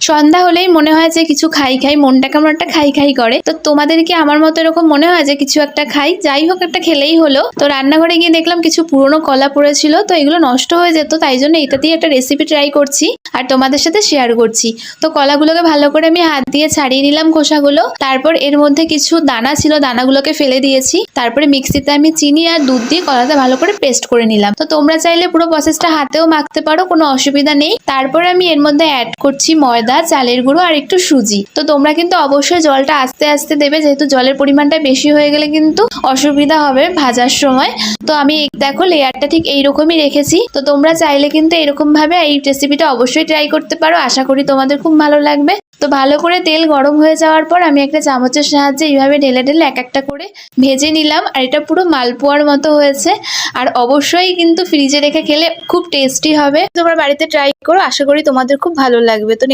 সন্ধ্যা হলেই মনে হয় যে কিছু খাই খাই, মনটা কেমন একটা খাই খাই করে। তো তোমাদের কি আমার মতো এরকম মনে হয় যে কিছু একটা খাই? যাই হোক, একটা খেলেই হলো। তো রান্নাঘরে গিয়ে দেখলাম কিছু পুরনো কলা পড়েছিল, তো এগুলো নষ্ট হয়ে যেত, তাই জন্য এটা দিয়ে একটা রেসিপি ট্রাই করছি আর তোমাদের সাথে শেয়ার করছি। তো কলাগুলোকে ভালো করে আমি হাত দিয়ে ছাড়িয়ে নিলাম খোসাগুলো। তারপর এর মধ্যে কিছু দানা ছিল, দানাগুলোকে ফেলে দিয়েছি। তারপরে মিক্সিতে আমি চিনি আর দুধ দিয়ে কলাটা ভালো করে পেস্ট করে নিলাম। তো তোমরা চাইলে পুরো প্রসেসটা হাতেও মাখতে পারো, কোনো অসুবিধা নেই। তারপরে আমি এর মধ্যে অ্যাড করছি ময়দা, চালের গুঁড়ো আর একটু সুজি। তো তোমরা কিন্তু অবশ্যই জলটা আস্তে আস্তে দেবে, যেহেতু জলের পরিমাণটা বেশি হয়ে গেলে কিন্তু অসুবিধা হবে ভাজার সময়। তো আমি দেখো লেয়ারটা ঠিক এইরকমই রেখেছি। তো তোমরা চাইলে কিন্তু এরকম ভাবে এই রেসিপিটা অবশ্যই ট্রাই করতে পারো, আশা করি তোমাদের খুব ভালো লাগবে। তো ভালো করে তেল গরম হয়ে যাওয়ার পর আমি একটা চামচের সাহায্যে এইভাবে ঢেলে ঢেলে এক একটা করে ভেজে নিলাম। আর এটা পুরো মালপোয়ার মতো হয়েছে। আর অবশ্যই কিন্তু ফ্রিজে রেখে খেলে খুব টেস্টি হবে। তোমরা বাড়িতে ট্রাই করো, আশা করি তোমাদের খুব ভালো লাগবে। তো